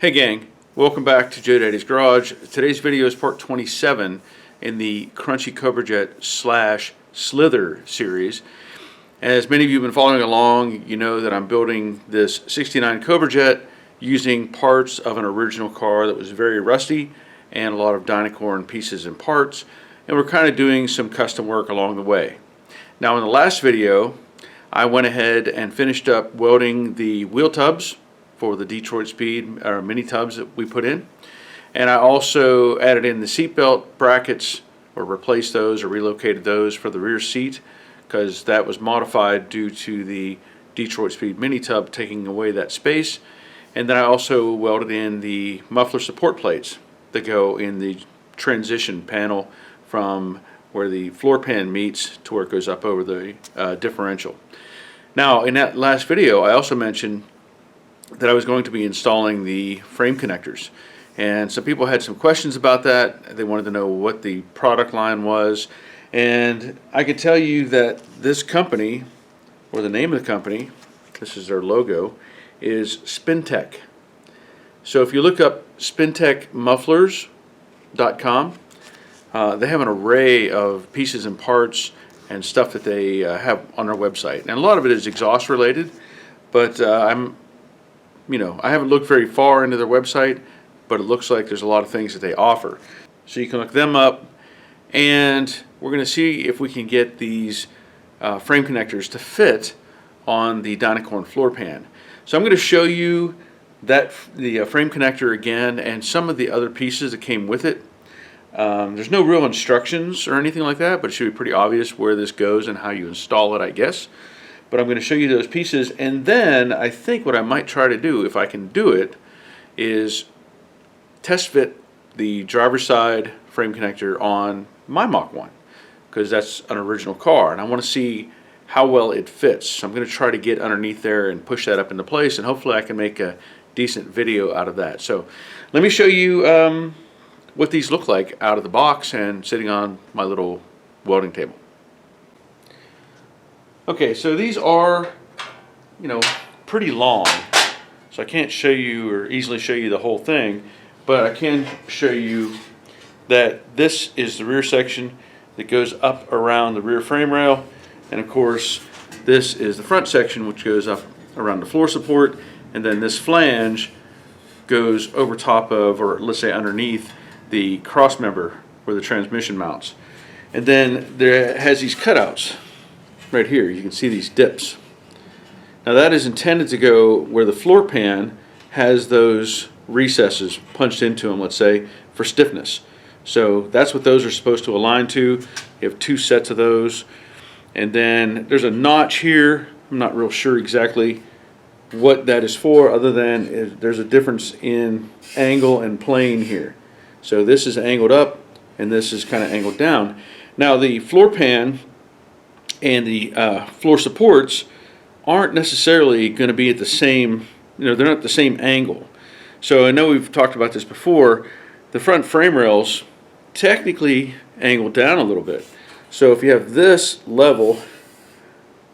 Hey gang, welcome back to Joe Daddy's Garage. Today's video is part 27 in the Crunchy Cobra Jet / Slither series. As many of you have been following along, you know that I'm building this 69 Cobra Jet using parts of an original car that was very rusty and a lot of dynacorn pieces and parts, and we're kind of doing some custom work along the way. Now in the last video, I went ahead and finished up welding the wheel tubs for the Detroit Speed mini tubs that we put in, and I also added in the seatbelt brackets, or replaced those or relocated those for the rear seat, because that was modified due to the Detroit Speed mini tub taking away that space. And then I also welded in the muffler support plates that go in the transition panel from where the floor pan meets to where it goes up over the differential. Now in that last video I also mentioned that I was going to be installing the frame connectors, and some people had some questions about that. They wanted to know what the product line was, and I can tell you that this company, or the name of the company, this is their logo, is Spintech. So if you look up spintechmufflers.com, they have an array of pieces and parts and stuff that they have on their website, and a lot of it is exhaust related, but I haven't looked very far into their website, but it looks like there's a lot of things that they offer. So you can look them up, and we're going to see if we can get these frame connectors to fit on the dynacorn floor pan. So I'm going to show you the frame connector again and some of the other pieces that came with it. There's no real instructions or anything like that, but it should be pretty obvious where this goes and how you install it, I guess. But I'm going to show you those pieces, and then I think what I might try to do, if I can do it, is test fit the driver's side frame connector on my Mach 1, because that's an original car, and I want to see how well it fits. So I'm going to try to get underneath there and push that up into place, and hopefully I can make a decent video out of that. So let me show you what these look like out of the box and sitting on my little welding table. Okay, so these are, pretty long, so I can't show you or easily show you the whole thing, but I can show you that this is the rear section that goes up around the rear frame rail, and of course this is the front section which goes up around the floor support, and then this flange goes over top of, or let's say underneath, the cross member where the transmission mounts. And then there has these cutouts right here. You can see these dips. Now that is intended to go where the floor pan has those recesses punched into them, let's say, for stiffness. So that's what those are supposed to align to. You have two sets of those. And then there's a notch here. I'm not real sure exactly what that is for, other than there's a difference in angle and plane here. So this is angled up and this is kind of angled down. Now the floor pan and the floor supports aren't necessarily going to be at the same, they're not at the same angle. So I know we've talked about this before. The front frame rails technically angle down a little bit. So if you have this level,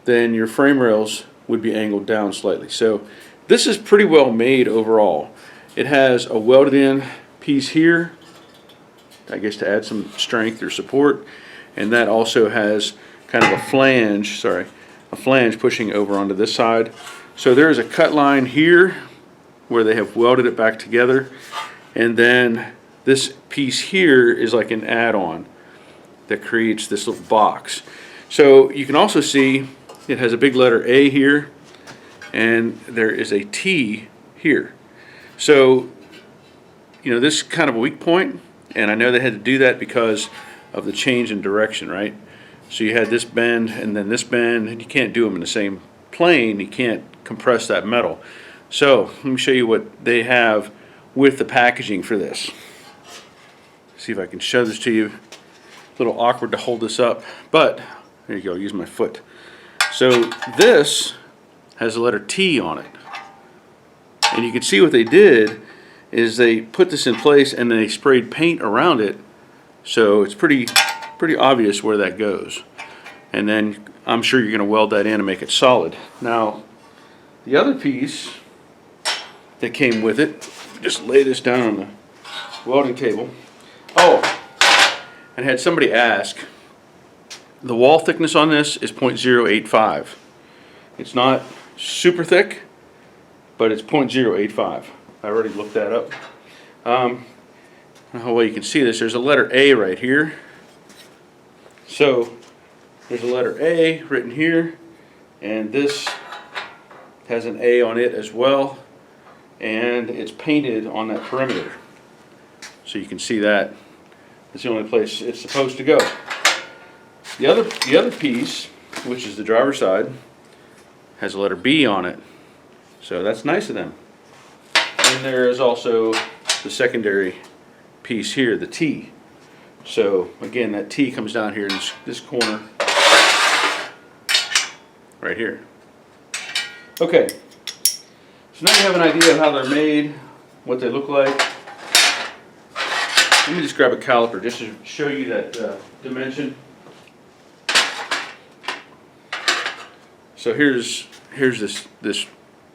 then your frame rails would be angled down slightly. So this is pretty well made overall. It has a welded in piece here, I guess to add some strength or support, and that also has kind of a flange pushing over onto this side. So there is a cut line here where they have welded it back together, and then this piece here is like an add-on that creates this little box. So you can also see it has a big letter A here, and there is a T here. So this is kind of a weak point, and I know they had to do that because of the change in direction, right? So you had this bend and then this bend, and you can't do them in the same plane. You can't compress that metal. So let me show you what they have with the packaging for this. See if I can show this to you. A little awkward to hold this up, but there you go, use my foot. So this has the letter T on it. And you can see what they did is they put this in place and then they sprayed paint around it. So it's pretty obvious where that goes, and then I'm sure you're going to weld that in and make it solid. Now the other piece that came with it just lay this down on the welding table. Oh, and had somebody ask, the wall thickness on this is 0.085. It's not super thick, but it's 0.085. I already looked that up. How well you can see this, there's a letter A right here. So there's a letter A written here, and this has an A on it as well, and it's painted on that perimeter. So you can see that. It's the only place it's supposed to go. The other piece, which is the driver's side, has a letter B on it. So that's nice of them. And there is also the secondary piece here, the T. So again, that T comes down here in this corner right here. Okay, so now you have an idea of how they're made, what they look like. Let me just grab a caliper just to show you that dimension. So here's this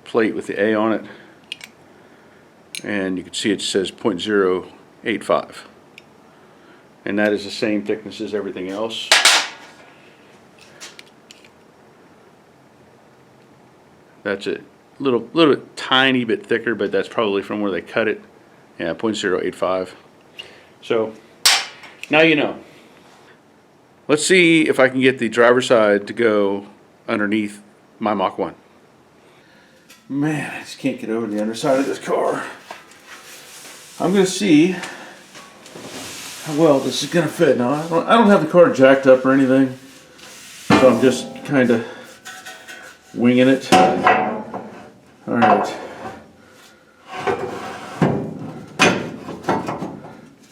plate with the A on it, and you can see it says 0.085, and that is the same thickness as everything else. That's a little bit, tiny bit thicker, but that's probably from where they cut it. Yeah, 0.085. So now you know. Let's see if I can get the driver's side to go underneath my Mach 1. Man, I just can't get over the underside of this car. I'm going to see how well this is going to fit. Now, I don't have the car jacked up or anything, so I'm just kind of winging it. All right.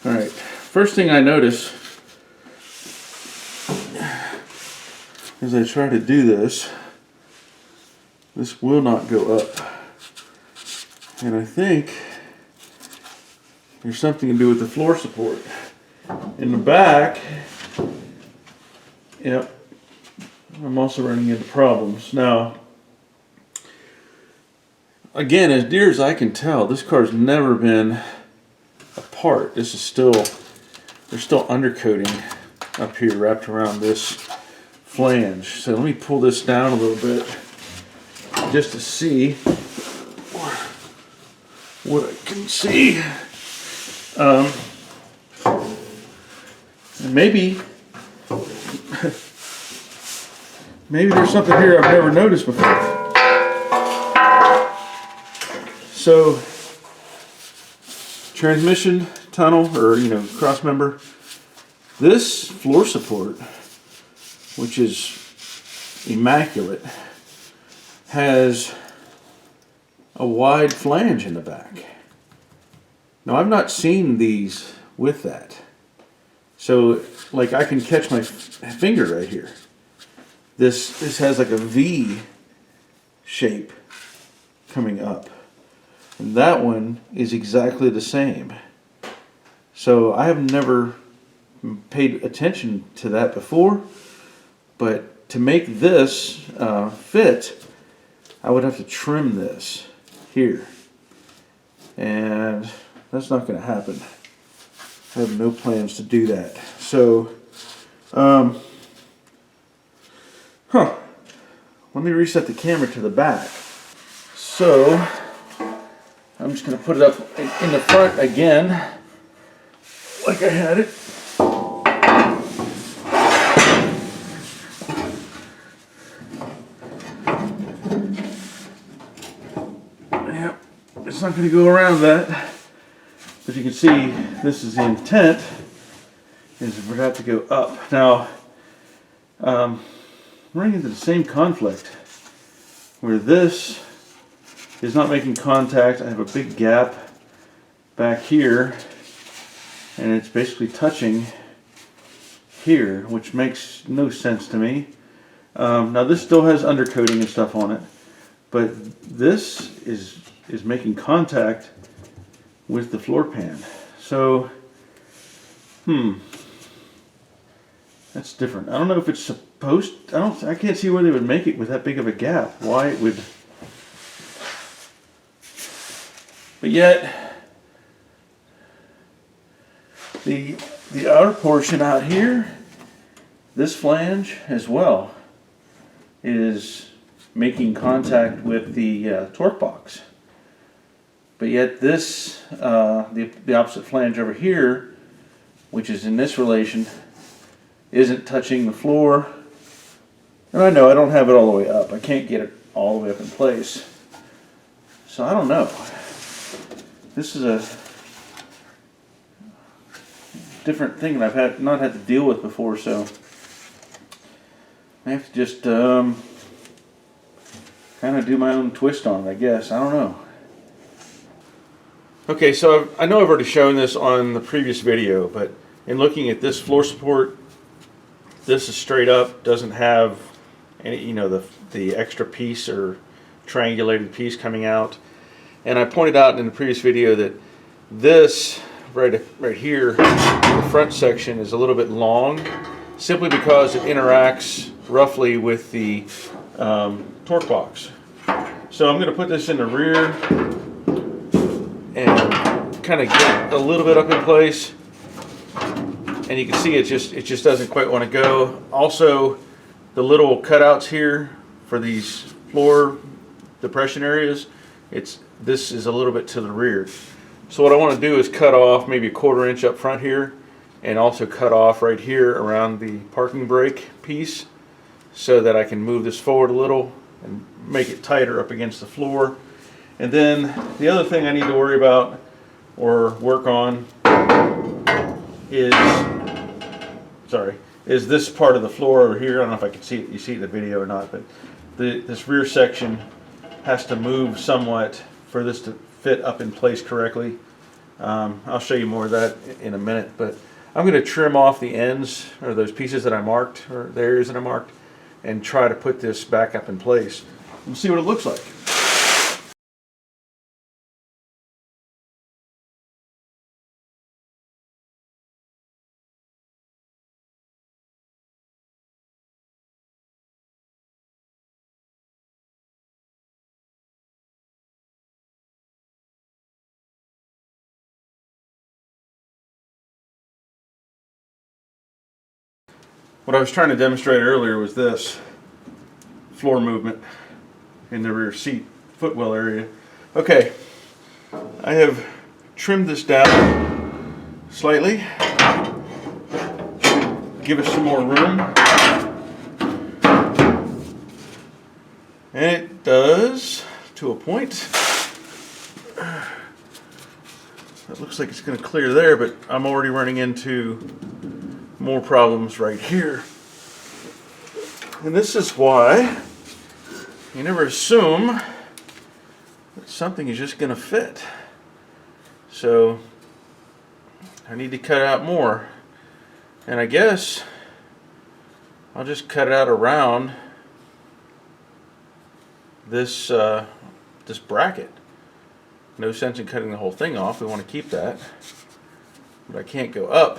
All right. First thing I notice as I try to do this will not go up. And I think there's something to do with the floor support. In the back, yep, I'm also running into problems. Now, again, as near as I can tell, this car's never been apart. This is still, there's still undercoating up here wrapped around this flange. So let me pull this down a little bit just to see what I can see. And maybe there's something here I've never noticed before. So, transmission tunnel, or cross member. This floor support, which is immaculate, has a wide flange in the back. Now, I've not seen these with that. So, like, I can catch my finger right here. This has like a V shape coming up. And that one is exactly the same. So I have never paid attention to that before, but to make this fit, I would have to trim this here. And that's not going to happen. I have no plans to do that. So, let me reset the camera to the back. So, I'm just going to put it up in the front again, like I had it. Yep, it's not going to go around that. But you can see this is the intent, is for that to go up. Now, I'm running into the same conflict where this is not making contact. I have a big gap back here, and it's basically touching here, which makes no sense to me. Now this still has undercoating and stuff on it, but this is making contact with the floor pan. So, that's different. I don't know if it's supposed. I can't see where they would make it with that big of a gap. Why it would. But yet, The outer portion out here, this flange as well, is making contact with the torque box. But yet this, the opposite flange over here, which is in this relation, isn't touching the floor. And I know I don't have it all the way up. I can't get it all the way up in place. So I don't know. This is a different thing that I've not had to deal with before, so I have to just kind of do my own twist on it, I guess. I don't know. Okay, so I know I've already shown this on the previous video, but in looking at this floor support, this is straight up, doesn't have any, you know, the extra piece or triangulated piece coming out. And I pointed out in the previous video that this right here, the front section, is a little bit long, simply because it interacts roughly with the torque box. So I'm going to put this in the rear and kind of get a little bit up in place, and you can see it just doesn't quite want to go. Also, the little cutouts here for these floor depression areas, this is a little bit to the rear. So what I want to do is cut off maybe a 1/4 inch up front here, and also cut off right here around the parking brake piece, so that I can move this forward a little and make it tighter up against the floor. And then the other thing I need to worry about or work on is this part of the floor over here. I don't know if I can see it, you see it in the video or not, but this rear section has to move somewhat for this to fit up in place correctly. I'll show you more of that in a minute, but I'm going to trim off the ends, or those pieces that I marked, or the areas that I marked, and try to put this back up in place and see what it looks like. What I was trying to demonstrate earlier was this floor movement in the rear seat footwell area. Okay, I have trimmed this down slightly, give us some more room, and it does to a point. It looks like it's going to clear there, but I'm already running into more problems right here. And this is why you never assume that something is just going to fit. So I need to cut out more, and I guess I'll just cut it out around this this bracket. No sense in cutting the whole thing off. We want to keep that, but I can't go up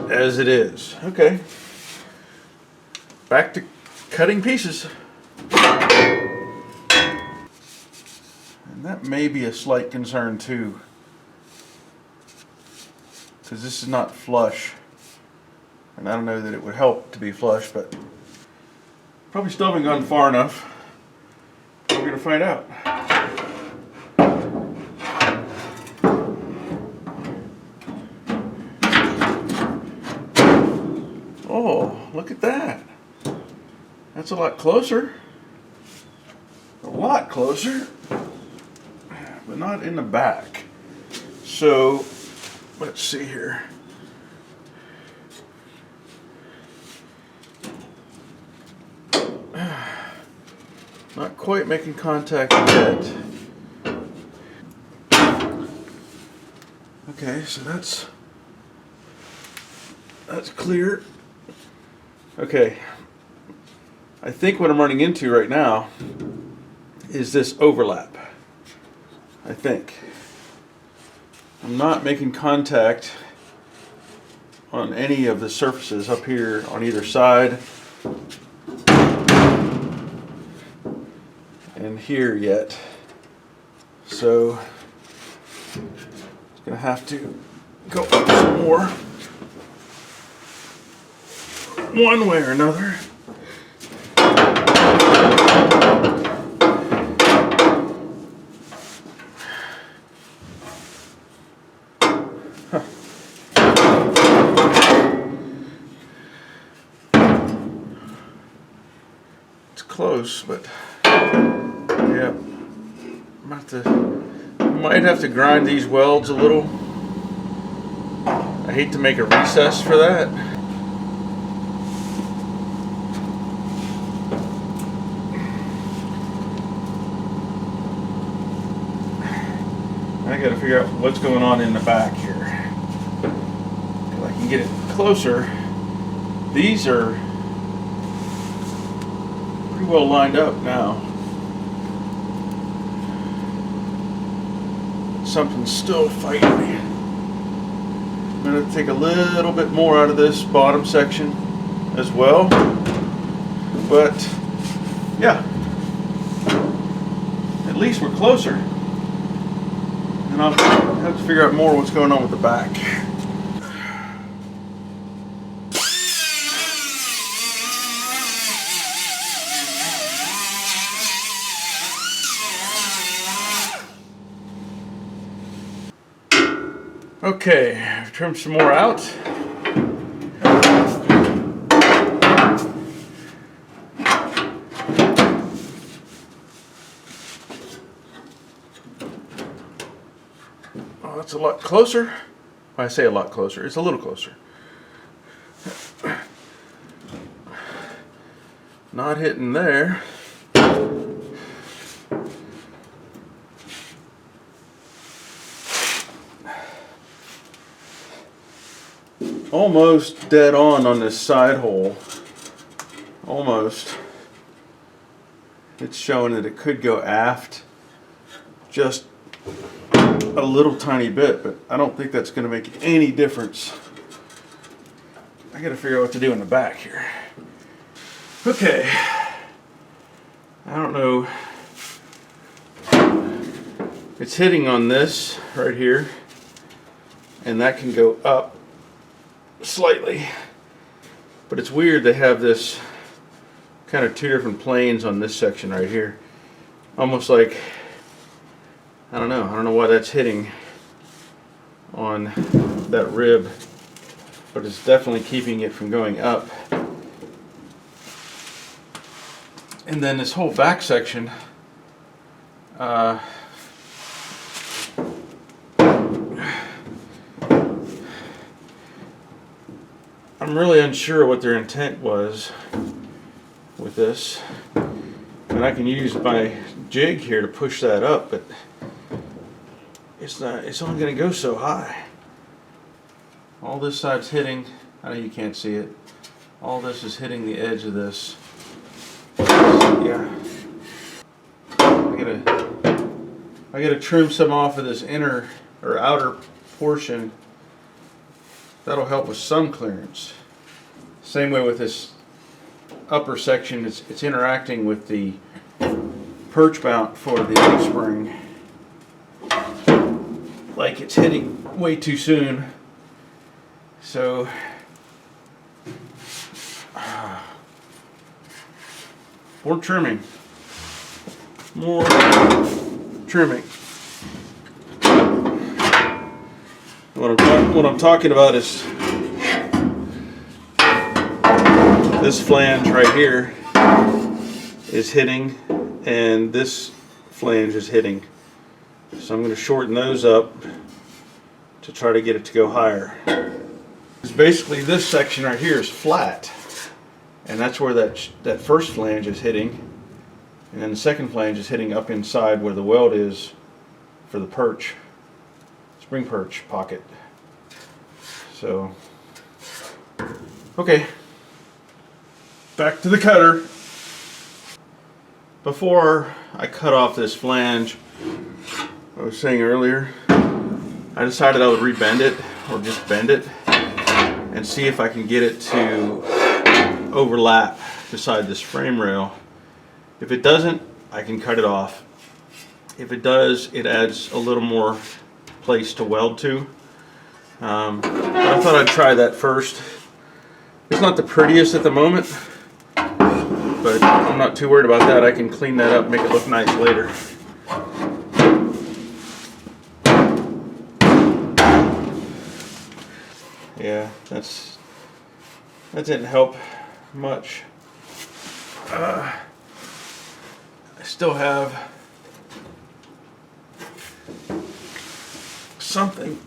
as it is. Okay, back to cutting pieces. And that may be a slight concern too, because this is not flush, and I don't know that it would help to be flush, but probably still haven't gone far enough. We're going to find out. Oh, look at that. That's a lot closer. A lot closer, but not in the back. So, let's see here. Not quite making contact yet. Okay, so that's clear. Okay, I think what I'm running into right now is this overlap. I think I'm not making contact on any of the surfaces up here on either side and here yet. So Gonna have to go up some more, one way or another. It's close, but yeah, might have to grind these welds a little. I hate to make a recess for that. I gotta figure out what's going on in the back here. If I can get it closer, these are pretty well lined up now. Something's still fighting me. I'm gonna take a little bit more out of this bottom section as well. But yeah, at least we're closer. And I'll have to figure out more what's going on with the back. Okay, I've trimmed some more out. Oh, that's a lot closer. When I say a lot closer, it's a little closer. Not hitting there. Almost dead on this side hole. Almost. It's showing that it could go aft just a little tiny bit, but I don't think that's going to make any difference. I got to figure out what to do in the back here. Okay. I don't know. It's hitting on this right here, and that can go up slightly, but it's weird they have this kind of two different planes on this section right here, almost like I don't know why that's hitting on that rib, but it's definitely keeping it from going up. And then this whole back section, I'm really unsure what their intent was with this, and I can use my jig here to push that up, but it's only going to go so high. All this side's hitting, I know you can't see it, all this is hitting the edge of this. Yeah, I gotta trim some off of this inner or outer portion. That'll help with some clearance. Same way with this upper section, it's interacting with the perch mount for the A-spring. Like it's hitting way too soon. So more trimming. More trimming. What I'm talking about is this flange right here is hitting, and this flange is hitting. So I'm going to shorten those up to try to get it to go higher. Because basically this section right here is flat, and that's where that first flange is hitting, and then the second flange is hitting up inside where the weld is for the perch, spring perch pocket. So, okay, back to the cutter. Before I cut off this flange, I was saying earlier, I decided I would rebend it, or just bend it, and see if I can get it to overlap beside this frame rail. If it doesn't, I can cut it off. If it does, it adds a little more place to weld to. But I thought I'd try that first. It's not the prettiest at the moment, but I'm not too worried about that. I can clean that up, make it look nice later. Yeah, that didn't help much. I still have something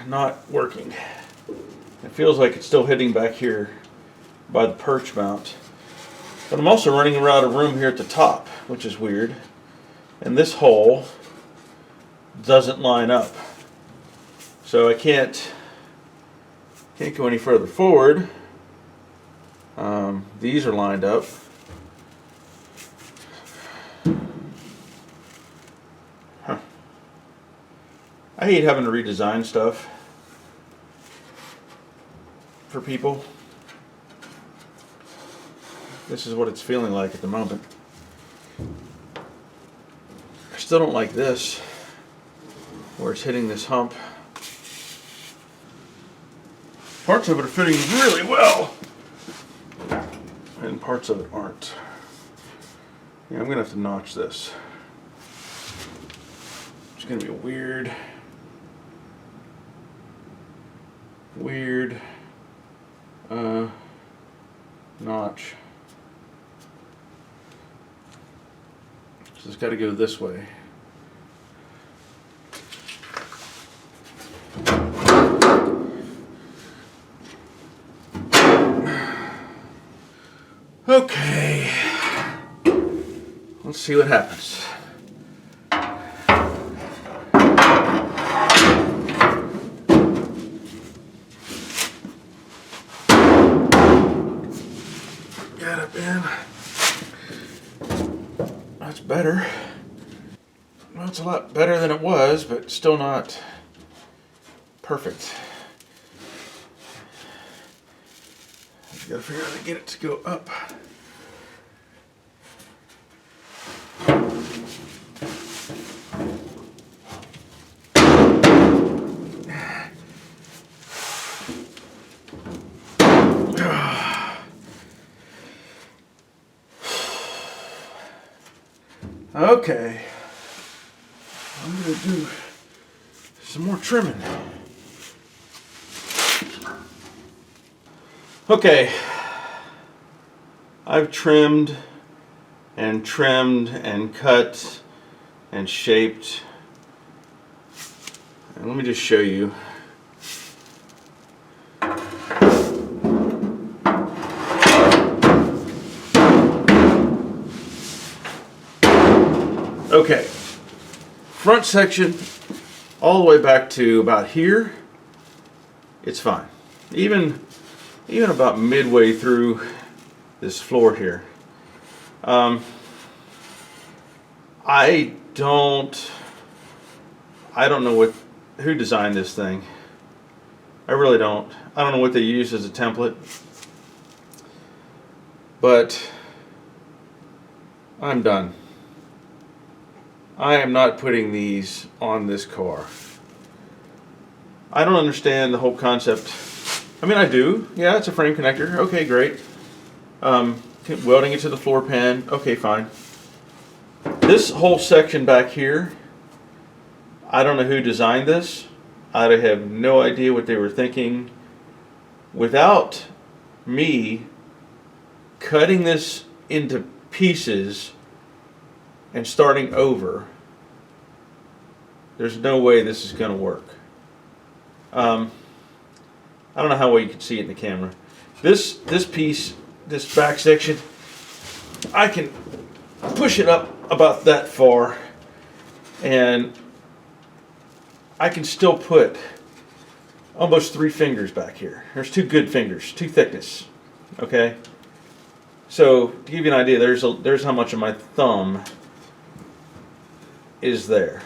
not working. It feels like it's still hitting back here by the perch mount. But I'm also running out of room here at the top, which is weird. And this hole doesn't line up. So I can't go any further forward. These are lined up. Huh. I hate having to redesign stuff for people. This is what it's feeling like at the moment. I still don't like this, where it's hitting this hump. Parts of it are fitting really well, and parts of it aren't. Yeah, I'm gonna have to notch this. It's gonna be a weird notch. So it's got to go this way. Okay, let's see what happens. Got it, man. That's better. Well, it's a lot better than it was, but still not perfect. Gotta figure out how to get it to go up. Okay, I'm gonna do some more trimming. Okay, I've trimmed and cut and shaped. And let me just show you. Okay, front section all the way back to about here, it's fine. Even about midway through this floor here. I don't know who designed this thing. I really don't. I don't know what they used as a template. But I'm done. I am not putting these on this car. I don't understand the whole concept. I mean, I do. Yeah, it's a frame connector. Okay, great. Welding it to the floor pan. Okay, fine. This whole section back here, I don't know who designed this. I have no idea what they were thinking. Without me cutting this into pieces and starting over, there's no way this is going to work. I don't know how well you can see it in the camera. This piece, this back section, I can push it up about that far, and I can still put almost 3 fingers back here. There's 2 good fingers, 2 thickness. Okay. So to give you an idea, there's how much of my thumb is there.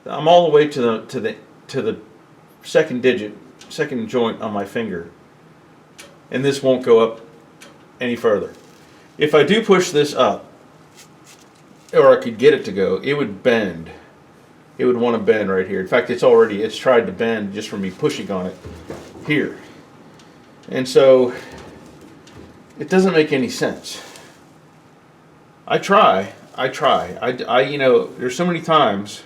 I'm all the way to the second digit, second joint on my finger, and this won't go up any further. If I do push this up, or I could get it to go, it would bend. It would want to bend right here. In fact, it's tried to bend just from me pushing on it here. And so it doesn't make any sense. I try. You know, there's so many times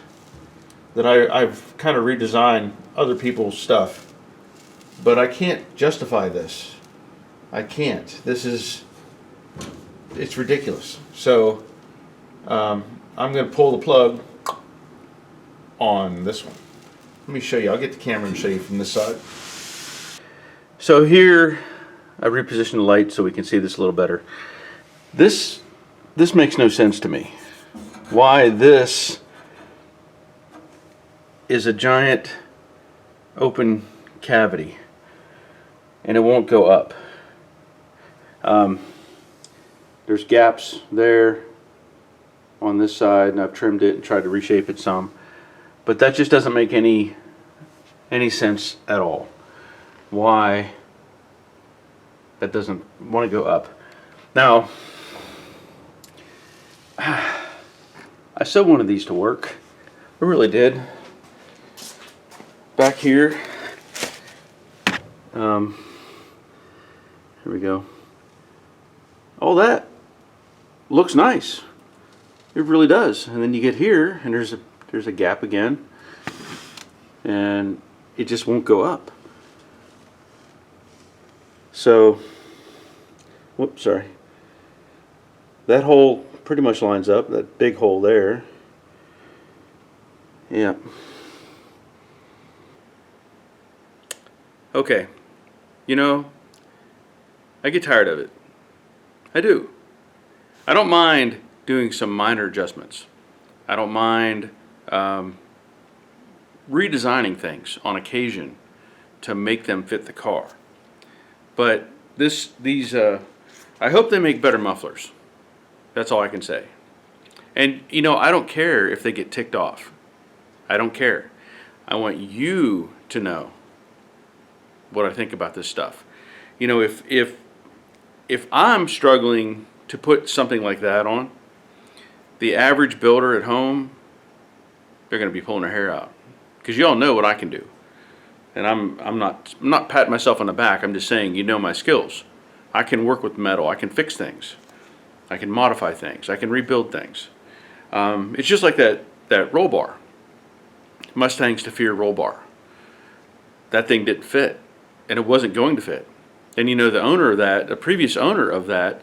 that I've kind of redesigned other people's stuff, but I can't justify this. I can't. It's ridiculous. So I'm going to pull the plug on this one. Let me show you. I'll get the camera and show you from this side. So here, I repositioned the light so we can see this a little better. This makes no sense to me. Why this is a giant open cavity and it won't go up. There's gaps there on this side, and I've trimmed it and tried to reshape it some, but that just doesn't make any sense at all. Why that doesn't want to go up. Now, I still wanted these to work. I really did. Back here, here we go. All that looks nice. It really does. And then you get here, and there's a gap again, and it just won't go up. So, whoops, sorry. That hole pretty much lines up, that big hole there. Yeah. Okay. You know, I get tired of it. I do. I don't mind doing some minor adjustments. I don't mind redesigning things on occasion to make them fit the car. But I hope they make better mufflers. That's all I can say. And you know, I don't care if they get ticked off. I don't care. I want you to know what I think about this stuff. You know, if I'm struggling to put something like that on, the average builder at home, they're going to be pulling their hair out, because you all know what I can do. And I'm not patting myself on the back. I'm just saying, you know my skills. I can work with metal. I can fix things. I can modify things. I can rebuild things. It's just like that roll bar. Mustang's to fear roll bar. That thing didn't fit, and it wasn't going to fit. And you know, the owner of that, the previous owner of that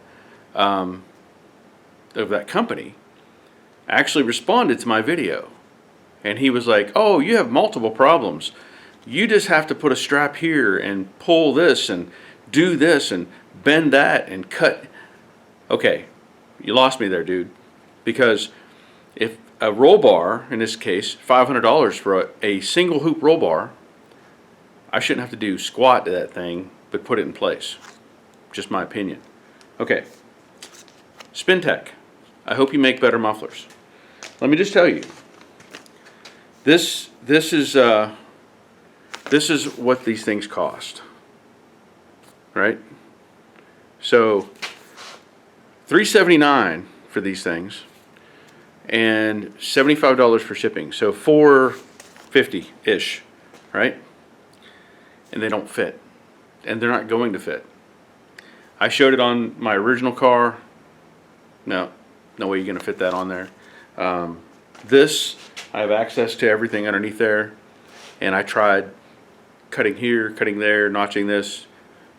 company, actually responded to my video, and he was like, "Oh, you have multiple problems. You just have to put a strap here and pull this and do this and bend that and cut." Okay, you lost me there, dude. Because if a roll bar, in this case, $500 for a single hoop roll bar, I shouldn't have to do squat to that thing, but put it in place. Just my opinion. Okay, SpinTech. I hope you make better mufflers. Let me just tell you, this is what these things cost, right? So $379 for these things, and $75 for shipping. So $450-ish, right? And they don't fit, and they're not going to fit. I showed it on my original car. No way you're going to fit that on there. This, I have access to everything underneath there, and I tried cutting here, cutting there, notching this,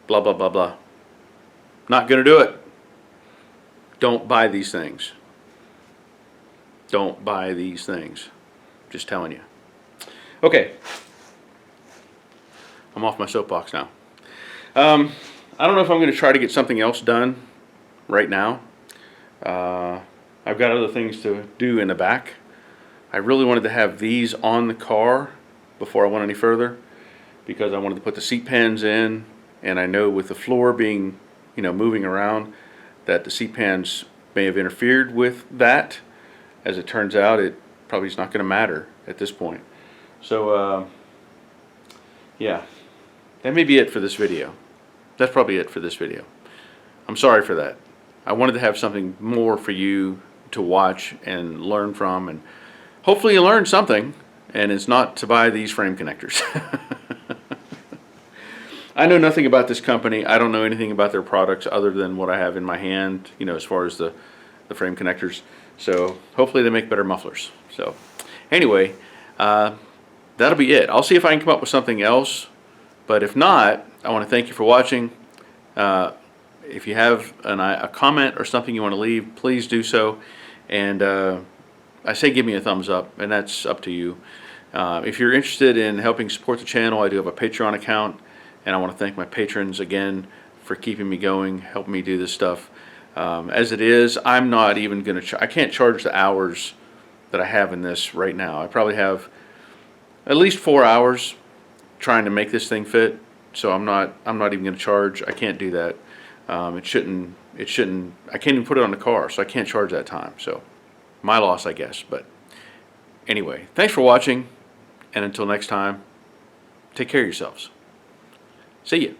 blah, blah, blah, blah. Not going to do it. Don't buy these things. Don't buy these things. Just telling you. Okay. I'm off my soapbox now. I don't know if I'm going to try to get something else done right now. I've got other things to do in the back. I really wanted to have these on the car before I went any further, because I wanted to put the seat pans in, and I know with the floor being, you know, moving around, that the seat pans may have interfered with that. As it turns out, it probably is not going to matter at this point. So yeah, that may be it for this video. That's probably it for this video. I'm sorry for that. I wanted to have something more for you to watch and learn from, and hopefully you learned something, and it's not to buy these frame connectors. I know nothing about this company. I don't know anything about their products other than what I have in my hand, you know, as far as the frame connectors. So hopefully they make better mufflers. So anyway, that'll be it. I'll see if I can come up with something else, but if not, I want to thank you for watching. If you have a comment or something you want to leave, please do so. And I say give me a thumbs up, and that's up to you. If you're interested in helping support the channel, I do have a Patreon account, and I want to thank my patrons again for keeping me going, helping me do this stuff. As it is, I'm not even going to, I can't charge the hours that I have in this right now. I probably have at least 4 hours trying to make this thing fit, so I'm not even going to charge. I can't do that. It shouldn't, I can't even put it on the car, so I can't charge that time. So my loss, I guess. But anyway, thanks for watching, and until next time, take care of yourselves. See ya.